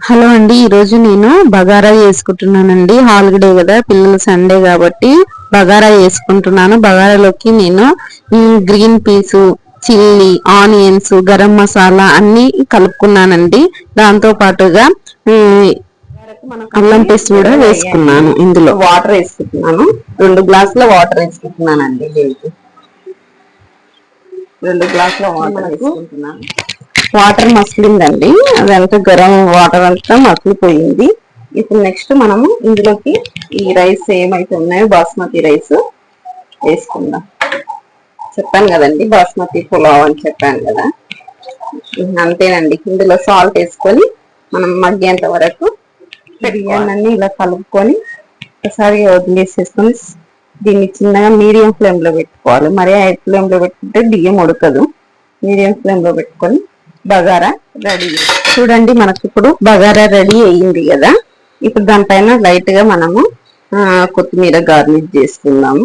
Hello అండి, ఈరోజు నేను బగారా చేసుకుంటున్నానండి. హాలిడే కదా, పిల్లలు సండే కాబట్టి బగారా చేసుకుంటున్నాను. బగారాలోకి నేను green peas, chilli, onions, garam masala అన్ని కలుపుకున్నానండి. దాంతో పాటుగా అల్లం పేస్ట్ కూడా వేసుకున్నాను. ఇందులో వాటర్ వేసుకుంటున్నాను. 2 గ్లాసుల వాటర్ వేసుకుంటున్నానండి. దీనికి 2 గ్లాసుల వాటర్ వేసుకుంటున్నాను. వాటర్ మసిలిందండి, అదంతా గరం వాటర్ అంతా మసిలిపోయింది. ఇప్పుడు నెక్స్ట్ మనము ఇందులోకి ఈ రైస్ ఏమైతే ఉన్నాయో బాస్మతి రైస్ వేసుకుందాం. చెప్పాను కదండి, బాస్మతి పులావ్ అని చెప్పాను కదా, అంతేనండి. ఇందులో సాల్ట్ వేసుకొని మనం మగ్గేంత వరకు బియ్యాన్ని ఇలా కలుపుకొని ఒకసారి వదిలేసేసుకొని దీన్ని చిన్నగా మీడియం ఫ్లేమ్ లో పెట్టుకోవాలి. మరి హై ఫ్లేమ్ లో పెట్టుకుంటే బియ్యం ఉడకదు. మీడియం ఫ్లేమ్ లో పెట్టుకొని బగారా రెడీ. చూడండి, మనకి ఇప్పుడు బగారా రెడీ అయ్యింది కదా. ఇప్పుడు దానిపైన లైట్ గా మనము కొత్తిమీర గార్నిష్ చేసుకుందాము.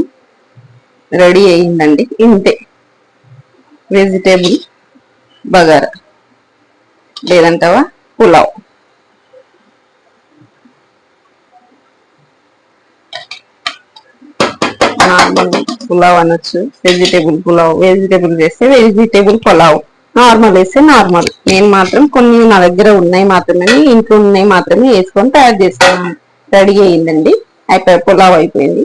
రెడీ అయ్యిందండి. ఇంతే వెజిటేబుల్ బగారా, లేదంటావా పులావ్. నార్మల్ పులావ్ అనొచ్చు, వెజిటేబుల్ పులావ్. వెజిటేబుల్ చేస్తే వెజిటేబుల్ పులావ్, నార్మల్ వేస్తే నార్మల్. నేను మాత్రం కొన్ని నా దగ్గర ఉన్నాయి మాత్రమే, ఇంట్లో ఉన్నాయి మాత్రమే వేసుకొని తయారు చేసుకున్నాను. రెడీ అయ్యిందండి. అయిపోయి పులావ్ అయిపోయింది.